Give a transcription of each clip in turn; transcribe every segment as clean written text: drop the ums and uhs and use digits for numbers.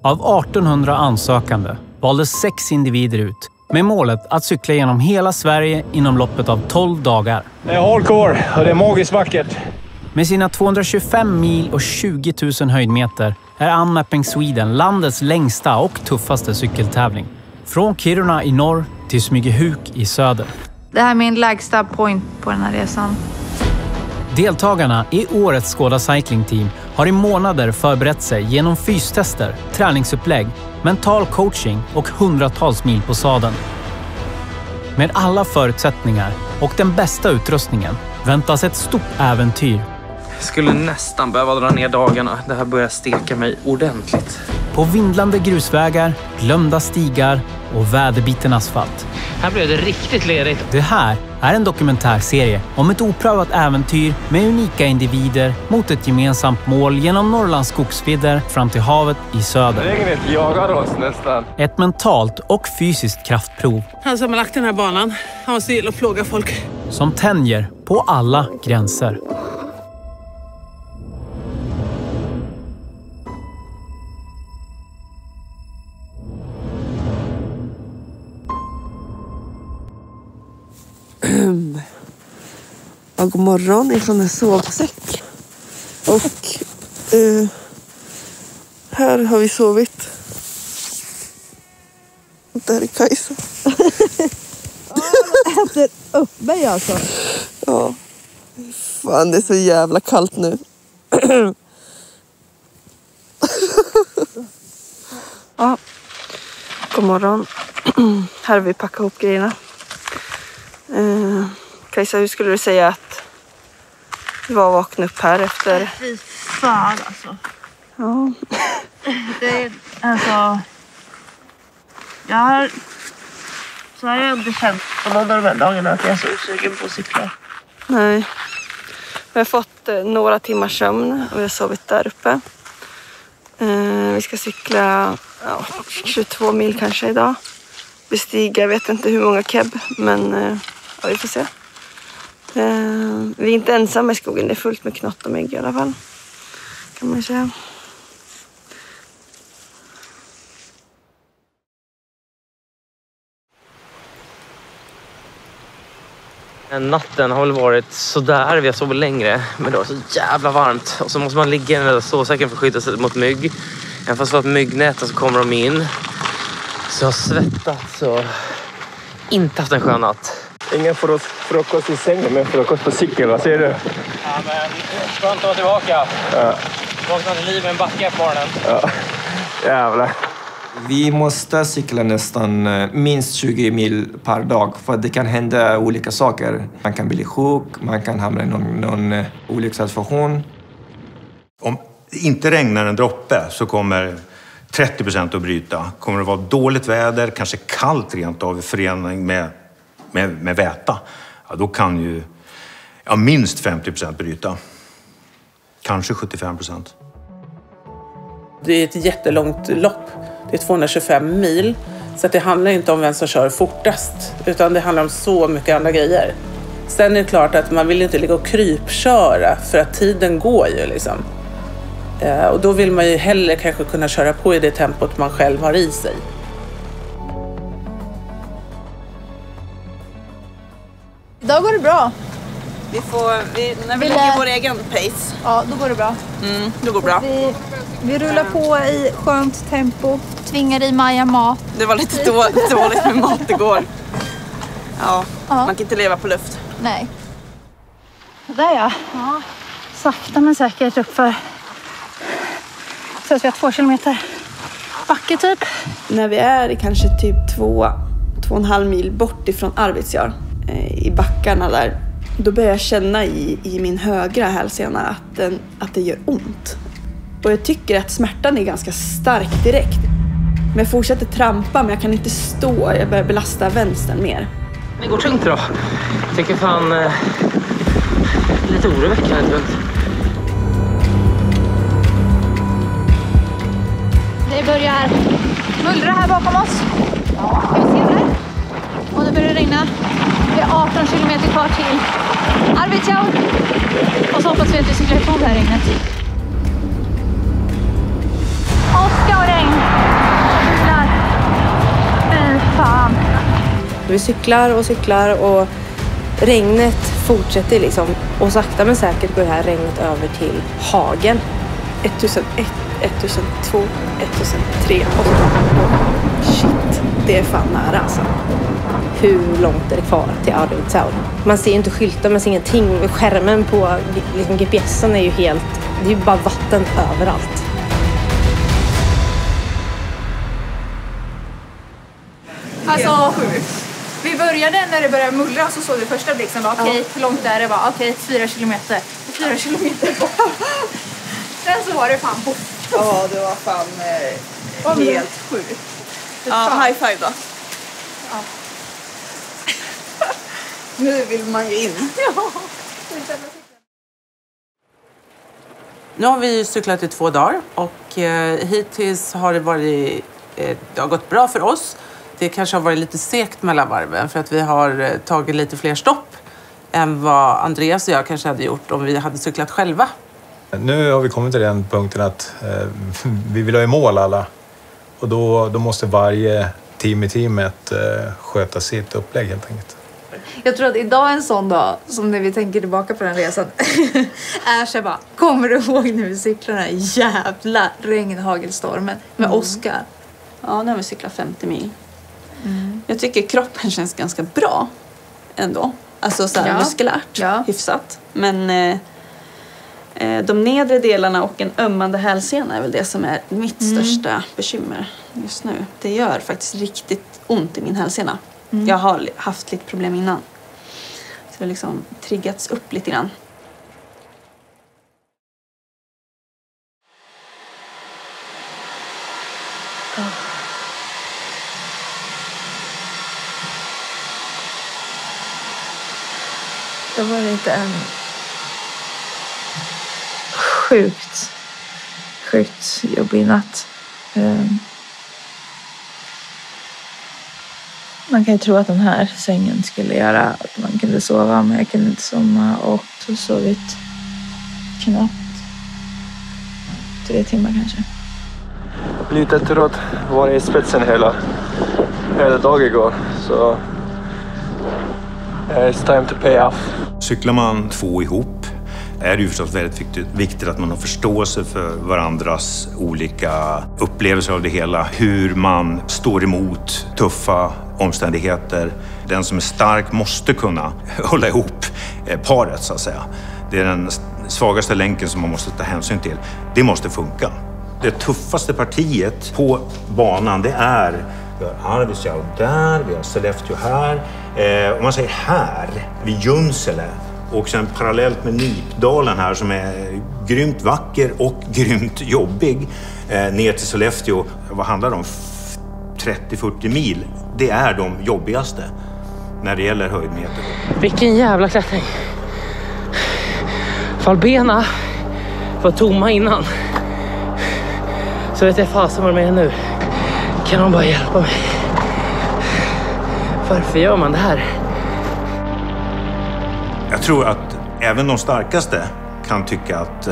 Av 1800 ansökande valdes 6 individer ut med målet att cykla genom hela Sverige inom loppet av 12 dagar. Det är hardcore och det är magiskt vackert. Med sina 225 mil och 20 000 höjdmeter är Unmapping Sweden landets längsta och tuffaste cykeltävling. Från Kiruna i norr till Smygehuk i söder. Det här är min lägsta point på den här resan. Deltagarna i årets Skoda Cycling Team har i månader förberett sig genom fystester, träningsupplägg, mental coaching och hundratals mil på sadeln. Med alla förutsättningar och den bästa utrustningen väntas ett stort äventyr. Jag skulle nästan behöva dra ner dagarna. Det här börjar steka mig ordentligt. På vindlande grusvägar, glömda stigar och väderbiten asfalt. Här blev det riktigt ledigt. Det här är en dokumentärserie om ett oprövat äventyr med unika individer mot ett gemensamt mål genom Norrlands skogsvidder fram till havet i söder. Regnet jagar oss nästan. Ett mentalt och fysiskt kraftprov. Han som har lagt den här banan, han måste gilla att plåga folk. Som tänjer på alla gränser. Ja, god morgon ifrån en sovsäck. Och här har vi sovit. Där är Kajsa. Äter upp mig alltså. Ja. Fan, det är så jävla kallt nu. Ja. God morgon. Här har vi packat ihop grejerna. Kajsa, hur skulle du säga att du var att vakna upp här efter? Fy fan alltså. Ja. Det är alltså... Jag har... Så har jag inte känt på någon av de här dagarna att jag är så osugen på att cykla. Nej. Vi har fått några timmars sömn och vi har sovit där uppe. Vi ska cykla 22 mil kanske idag. Bestiga, jag vet inte hur många keb, men ja, vi får se. Vi är inte ensamma i skogen, det är fullt med knott och mygg i alla fall. Kan man säga. Natten har väl varit sådär, vi har sovit längre, men det var så jävla varmt. Och så måste man ligga i den där sovsäcken för att skydda sig mot mygg. Även fast för att myggnäten så kommer de in. Så jag har svettats och inte haft en skön natt. Ingen frukost i sängen, men frukost på cykeln, vad säger du? Ja, men skönt att vara tillbaka. Ja. Vaknade till liv med en backe på morgonen. Ja, jävlar. Vi måste cykla nästan minst 20 mil per dag för att det kan hända olika saker. Man kan bli sjuk, man kan hamna i någon olyckssituation. Om det inte regnar en droppe så kommer 30% att bryta. Kommer det vara dåligt väder, kanske kallt rent av i förening med väta, ja, då kan ju minst 50% bryta. Kanske 75%. Det är ett jättelångt lopp. Det är 225 mil. Så att det handlar inte om vem som kör fortast. Utan det handlar om så mycket andra grejer. Sen är det klart att man vill inte ligga och krypköra. För att tiden går ju liksom. Och då vill man ju hellre kanske kunna köra på i det tempot man själv har i sig. Idag går det bra. När vi lägger vår egen pace. Ja, då går det bra. Det går bra. Vi rullar på i skönt tempo. Tvingar i Maja mat. Det var lite dåligt med mat igår. Ja, man kan inte leva på luft. Nej. Där ja. Sakta men säkert uppför. Så att vi har 2 kilometer backe typ. När vi är kanske typ 2,5 mil bort ifrån Arvidsjaur, i backarna där, då börjar jag känna i min högra hälsena att det gör ont. Och jag tycker att smärtan är ganska stark direkt. Men jag fortsätter trampa, men jag kan inte stå. Jag börjar belasta vänstern mer. Det går tungt då. Jag tycker fan lite oroväckande tungt. Det börjar mullra här bakom oss. Ska vi se där? Och det börjar regna. Det är 18 kilometer kvar till Arvidsjaur. Och så hoppas vi att vi cyklar ifrån det här regnet. Åska och regn. vi cyklar och regnet fortsätter liksom. Och sakta men säkert går det här regnet över till hagel. 1001, 1002, 1003 och shit, det är fan nära alltså. Hur långt är det kvar till Arvidsjaur? Man ser ju inte skyltar, man ser ingenting. Skärmen på liksom, GPSen är ju helt... Det är ju bara vatten överallt. Alltså, vi började när det började mullra så såg vi första blixten. Okej, hur långt är det? Okej, 4 kilometer. 4 kilometer bort. Sen så var det fan bort. Ja, det var fan helt sjukt. Ja, high five då. Ja. Nu vill man ju in. Ja. Nu har vi cyklat i 2 dagar och hittills har det har gått bra för oss. Det kanske har varit lite segt mellan varven för att vi har tagit lite fler stopp än vad Andreas och jag kanske hade gjort om vi hade cyklat själva. Nu har vi kommit till den punkten att vi vill ha i mål alla. Och då måste varje team i teamet sköta sitt upplägg helt enkelt. Jag tror att idag är en sån dag som när vi tänker tillbaka på den resan är så bara, kommer du ihåg när vi cyklade den här jävla regnhagelstormen med Oskar? Ja, nu har vi cyklat 50 mil. Jag tycker kroppen känns ganska bra ändå. Alltså så här muskulärt, hyfsat. Men de nedre delarna och en ömmande hälsena är väl det som är mitt största bekymmer just nu. Det gör faktiskt riktigt ont i min hälsena. Jag har haft lite problem innan. Så det har liksom triggats upp lite grann. Det var inte en sjukt jobbig natt. Man kan ju tro att den här sängen skulle göra att man kunde sova, men jag kunde inte somna och så sovit knappt 3 timmar kanske. Lite trött, var i spetsen hela dagen igår, så it's time to pay off. Cyklar man 2 ihop är det ju förstås väldigt viktigt att man har förståelse för varandras olika upplevelser av det hela. Hur man står emot tuffa omständigheter. Den som är stark måste kunna hålla ihop paret så att säga. Det är den svagaste länken som man måste ta hänsyn till. Det måste funka. Det tuffaste partiet på banan det är vi har Arvidsjaur där, vi har Sollefteå här. Om man säger här, vid Junsele och sen parallellt med Nipdalen här som är grymt vacker och grymt jobbig ner till Sollefteå. Vad handlar det om? 30-40 mil. Det är de jobbigaste när det gäller höjdmeter. Vilken jävla klättring. Fall bena var tomma innan. Så vet jag fasen vad de är nu. Kan de bara hjälpa mig? Varför gör man det här? Jag tror att även de starkaste kan tycka att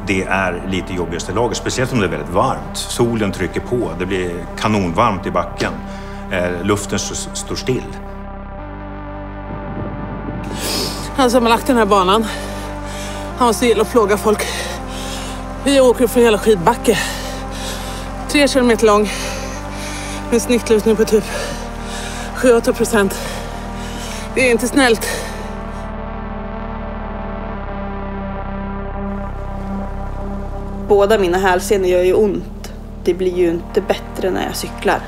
det är lite jobbigaste laget. Speciellt om det är väldigt varmt. Solen trycker på. Det blir kanonvarmt i backen. Luften står still. Han som har lagt den här banan, han måste gilla att plåga folk. Vi åker för en jävla skidbacke. 3 kilometer lång. Med snittlutning på typ 7-8%. Det är inte snällt. Båda mina hälsenor gör ju ont. Det blir ju inte bättre när jag cyklar.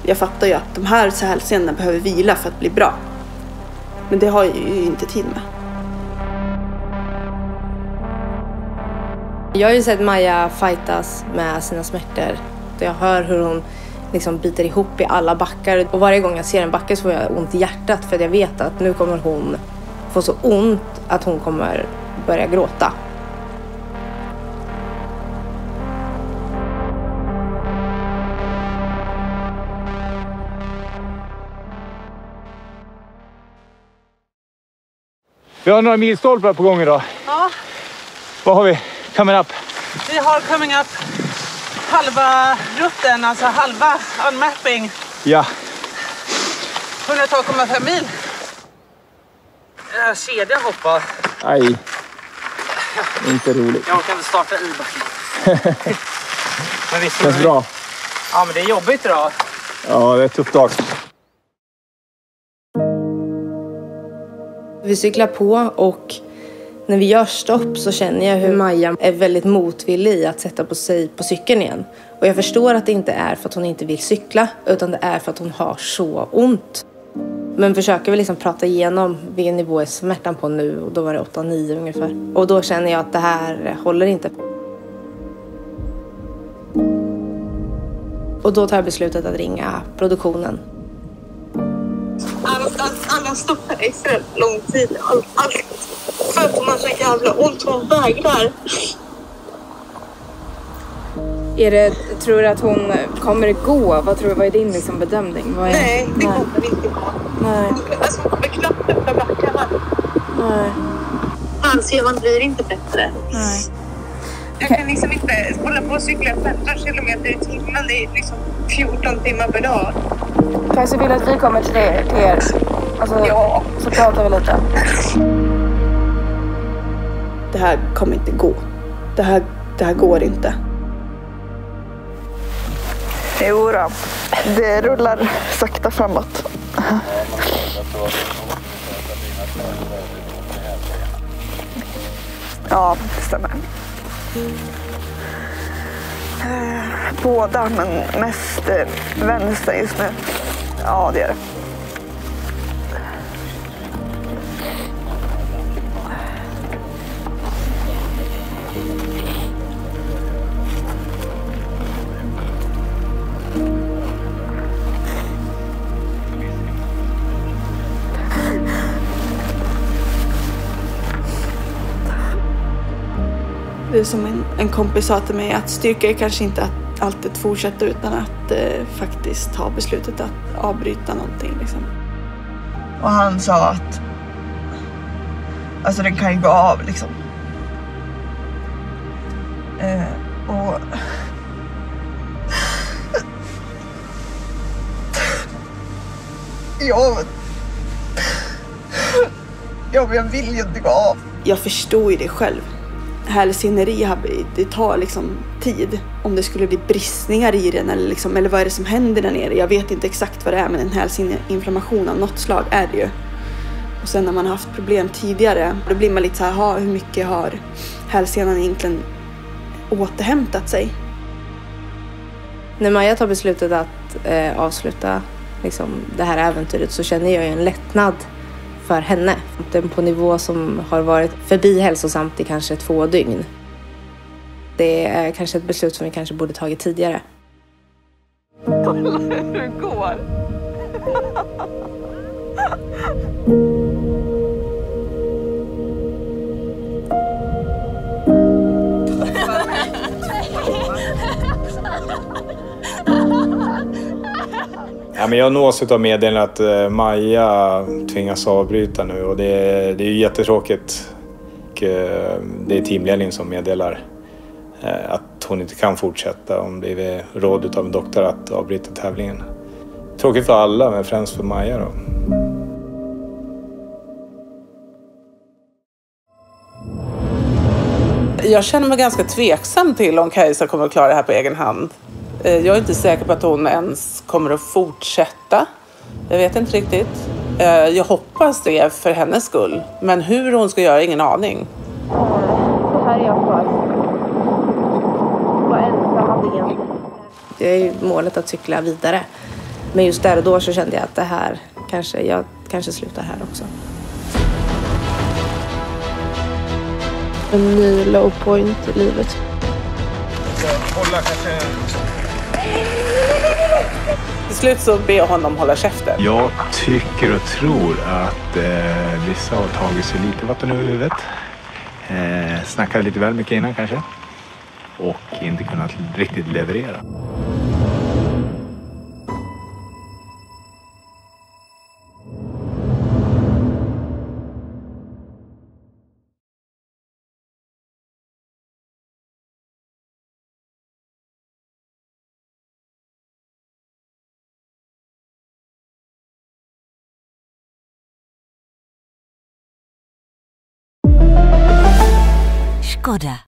Jag fattar ju att de här hälsenorna behöver vila för att bli bra. Men det har jag ju inte tid med. Jag har ju sett Maja fightas med sina smärtor. Jag hör hur hon liksom biter ihop i alla backar. Och varje gång jag ser en backe så får jag ont i hjärtat. För jag vet att nu kommer hon få så ont att hon kommer börja gråta. Vi har några milstolpar på gång idag. Ja. Vad har vi? Coming up. Vi har coming up halva rutten, alltså halva unmapping. Ja. 102,5 mil. Kedjan hoppar. Aj. Inte roligt. Jag kan inte starta i backen. Men visst, Känns bra. Ja, men det är jobbigt idag. Ja, det är ett tufft dag. Vi cyklar på och när vi gör stopp så känner jag hur Maja är väldigt motvillig i att sätta på sig på cykeln igen. Och jag förstår att det inte är för att hon inte vill cykla utan det är för att hon har så ont. Men försöker vi liksom prata igenom vilken nivå är smärtan på nu och då var det 8-9 ungefär. Och då känner jag att det här håller inte. Och då tar jag beslutet att ringa produktionen. Alla stoppar extra lång tid. Allt för att hon har så jävla ont. Hon vägrar. Tror du att hon kommer gå? Vad är din liksom bedömning? Nej, det kommer inte gå. Nej. Alltså hon kommer knappt upp för backarna. Nej. Halsjevan blir inte bättre. Nej. Jag kan liksom inte hålla på och cykla 15 kilometer i timmen. Det är liksom 14 timmar per dag. Kajsa vill att vi kommer till er. Alltså, ja. Så pratar vi lite. Det här kommer inte gå. Det här går inte. Jo då. Det rullar sakta framåt. Ja, det stämmer. Båda, men mest vänster just nu. Ja, det är det. Det är som en kompis sa till mig att styrka är kanske inte att alltid fortsätta utan att faktiskt ta beslutet att avbryta någonting liksom. Och han sa att alltså den kan ju gå av liksom. Och jag vill ju inte gå av. Jag förstår ju det själv. Hälseneri, det tar liksom tid. Om det skulle bli bristningar i den eller vad är det som händer där nere. Jag vet inte exakt vad det är, men en hälsinflammation av något slag är det ju. Och sen när man har haft problem tidigare, då blir man lite så här, hur mycket har hälsenan egentligen återhämtat sig? När Maja tar beslutet att avsluta liksom, det här äventyret så känner jag en lättnad för henne. Den på nivå som har varit förbi hälsosamt i kanske 2 dygn. Det är kanske ett beslut som vi kanske borde tagit tidigare. Hur det går. Ja, men jag nås av meddelandet att Maja tvingas avbryta nu och det är ju jättetråkigt. Och det är teamledningen som meddelar att hon inte kan fortsätta om det är råd av en doktor att avbryta tävlingen. Tråkigt för alla, men främst för Maja då. Jag känner mig ganska tveksam till om Kajsa kommer att klara det här på egen hand. Jag är inte säker på att hon ens kommer att fortsätta. Jag vet inte riktigt. Jag hoppas det för hennes skull. Men hur hon ska göra, ingen aning. Det här är jag kvar. På ensamma ben. Det är ju målet att cykla vidare. Men just där och då så kände jag att det här jag kanske slutar här också. En ny low point i livet. Hålla kanske... Till slut så ber jag honom hålla käften. Jag tycker och tror att vissa har tagit sig lite vatten över huvudet. Snackade lite väl mycket innan kanske. Och inte kunnat riktigt leverera. Skoda.